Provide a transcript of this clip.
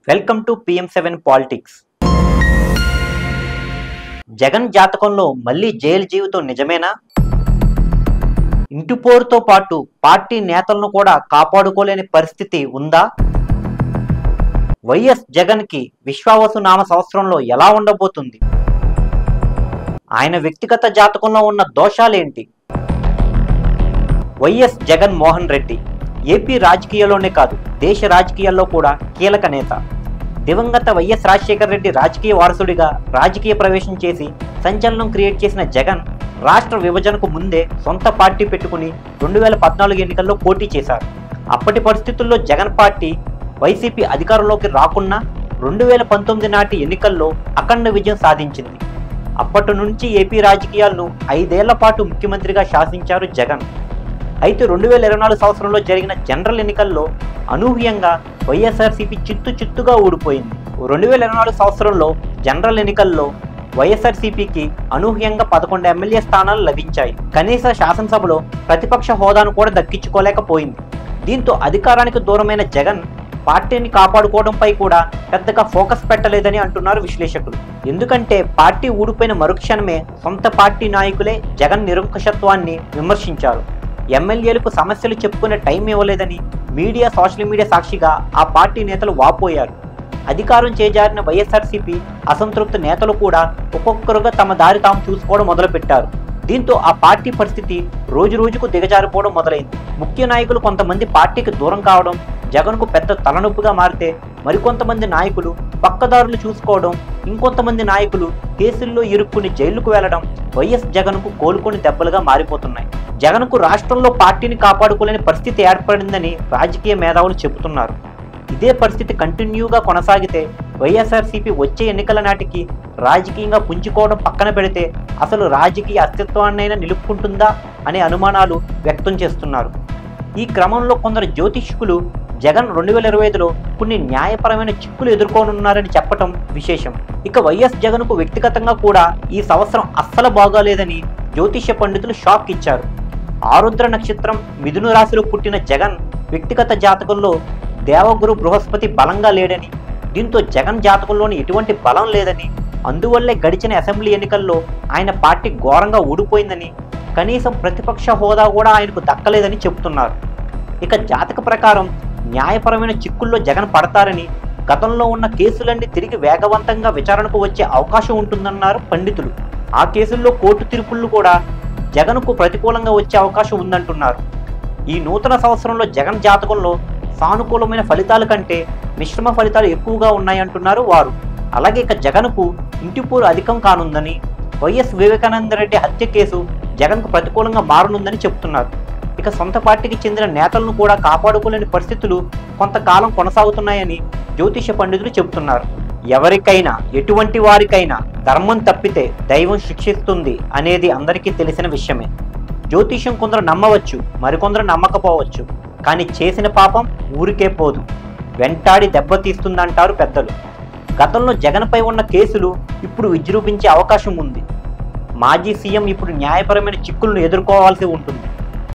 Welcome to PM7 politics. Jagan జాతకంలో మళ్ళీ jail జీవితం నిజమేనా? ఇంటి పోరుతో పాటు పార్టీ నేతలను కూడా కాపాడుకోలేని పరిస్థితి ఉందా? వైఎస్ జగన్కి విశ్వావసు నామ సంవత్సరంలో ఎలా ఉండబోతుంది? ఆయన వ్యక్తిగత జాతకంలో ఉన్న దోషాలేంటి? వైఎస్ జగన్ మోహన్ రెడ్డి ఏపీ రాజకీయాల్లోనే కాదు, దేశ రాజకీయాల్లో కూడా కీలక నేత. దివంగత వైఎస్ రాజశేఖర రెడ్డి రాజకీయ వారసుడిగా రాజకీయ ప్రవేశం చేసి సంచలనం క్రియేట్ చేసిన జగన్ రాష్ట్ర విభజనకు ముందే సొంత పార్టీ పెట్టుకుని 2014 ఎన్నికల్లో పోటీ చేశారు. అప్పటి పరిస్థితుల్లో జగన్ పార్టీ వైసీపీ అధికారంలోకి రాకున్నా 2019 నాటి ఎన్నికల్లో అఖండ విజయం సాధించింది. అప్పటి నుంచి ఏపీ రాజకీయాలను 5 ఏళ్ల పాటు ముఖ్యమంత్రిగా శాసించారు జగన్. అయితే 2024 సంవత్సరంలో జరిగిన జనరల్ ఎన్నికల్లో అనూహ్యంగా వైఎస్ఆర్సీపీ చిత్తుగా ఊడిపోయింది. 2024 సంవత్సరంలో జనరల్ ఎన్నికల్లో వైఎస్ఆర్సీపీకి అనూహ్యంగా 11 ఎమ్మెల్యే స్థానాలు లభించాయి. కనీస శాసనసభలో ప్రతిపక్ష హోదాను కూడా దక్కించుకోలేకపోయింది. దీంతో అధికారానికి దూరమైన జగన్ పార్టీని కాపాడుకోవడంపై కూడా పెద్దగా ఫోకస్ పెట్టలేదని అంటున్నారు విశ్లేషకులు. ఎందుకంటే పార్టీ ఊడిపోయిన మరుక్షణమే సొంత పార్టీ నాయకులే జగన్ నిరంకుశత్వాన్ని విమర్శించారు. ఎమ్మెల్యేలకు సమస్యలు చెప్పుకునే టైం ఇవ్వలేదని మీడియా, సోషల్ మీడియా సాక్షిగా ఆ పార్టీ నేతలు వాపోయారు. అధికారం చేజారిన వైఎస్ఆర్సీపీ అసంతృప్త నేతలు కూడా ఒక్కొక్కరుగా తమ దారి తాము చూసుకోవడం మొదలుపెట్టారు. దీంతో ఆ పార్టీ పరిస్థితి రోజు రోజుకు దిగజారిపోవడం మొదలైంది. ముఖ్య నాయకులు కొంతమంది పార్టీకి దూరం కావడం జగన్కు పెద్ద తలనొప్పిగా మారితే, మరికొంతమంది నాయకులు పక్కదారులు చూసుకోవడం, ఇంకొంతమంది నాయకులు కేసుల్లో ఇరుక్కుని జైలుకు వెళ్లడం వైఎస్ జగన్కు కోలుకొని దెబ్బలుగా మారిపోతున్నాయి. జగన్కు రాష్ట్రంలో పార్టీని కాపాడుకోలేని పరిస్థితి ఏర్పడిందని రాజకీయ మేధావులు చెబుతున్నారు. ఇదే పరిస్థితి కంటిన్యూగా కొనసాగితే వైఎస్ఆర్సీపీ వచ్చే ఎన్నికల నాటికి రాజకీయంగా పుంజుకోవడం పక్కన పెడితే అసలు రాజకీయ అస్తిత్వాన్నైనా నిలుపుకుంటుందా అనే అనుమానాలు వ్యక్తం చేస్తున్నారు. ఈ క్రమంలో కొందరు జ్యోతిష్కులు జగన్ 2025లో కొన్ని న్యాయపరమైన చిక్కులు ఎదుర్కోనున్నారని చెప్పటం విశేషం. ఇక వైఎస్ జగన్కు వ్యక్తిగతంగా కూడా ఈ సంవత్సరం అస్సలు బాగోలేదని జ్యోతిష్య పండితులు షాక్ ఇచ్చారు. ఆరుద్ర నక్షత్రం మిథున రాశిలో పుట్టిన జగన్ వ్యక్తిగత జాతకంలో దేవగురు బృహస్పతి బలంగా లేడని, దీంతో జగన్ జాతకంలోని ఎటువంటి బలం లేదని, అందువల్లే గడిచిన అసెంబ్లీ ఎన్నికల్లో ఆయన పార్టీ ఘోరంగా ఊడిపోయిందని, కనీసం ప్రతిపక్ష హోదా కూడా ఆయనకు దక్కలేదని చెబుతున్నారు. ఇక జాతక ప్రకారం న్యాయపరమైన చిక్కుల్లో జగన్ పడతారని, గతంలో ఉన్న కేసులన్నీ తిరిగి వేగవంతంగా విచారణకు వచ్చే అవకాశం ఉంటుందన్నారు పండితులు. ఆ కేసుల్లో కోర్టు తీర్పులు కూడా జగన్కు ప్రతికూలంగా వచ్చే అవకాశం ఉందంటున్నారు. ఈ నూతన సంవత్సరంలో జగన్ జాతకంలో సానుకూలమైన ఫలితాల కంటే మిశ్రమ ఫలితాలు ఎక్కువగా ఉన్నాయంటున్నారు వారు. అలాగే ఇక జగన్కు ఇంటిపోరు అధికం కానుందని, వైఎస్ వివేకానంద రెడ్డి హత్య కేసు జగన్కు ప్రతికూలంగా మారనుందని చెబుతున్నారు. ఇక సొంత పార్టీకి చెందిన నేతలను కూడా కాపాడుకోలేని పరిస్థితులు కొంతకాలం కొనసాగుతున్నాయని జ్యోతిష పండితులు చెబుతున్నారు. ఎవరికైనా, ఎటువంటి వారికైనా ధర్మం తప్పితే దైవం శిక్షిస్తుంది అనేది అందరికీ తెలిసిన విషయమే. జ్యోతిషం కొందరు నమ్మవచ్చు, మరికొందరు నమ్మకపోవచ్చు. కానీ చేసిన పాపం ఊరికే పోదు, వెంటాడి దెబ్బతీస్తుందంటారు పెద్దలు. గతంలో జగన్పై ఉన్న కేసులు ఇప్పుడు విజృంభించే అవకాశం ఉంది. మాజీ సీఎం ఇప్పుడు న్యాయపరమైన చిక్కులను ఎదుర్కోవాల్సి ఉంటుంది.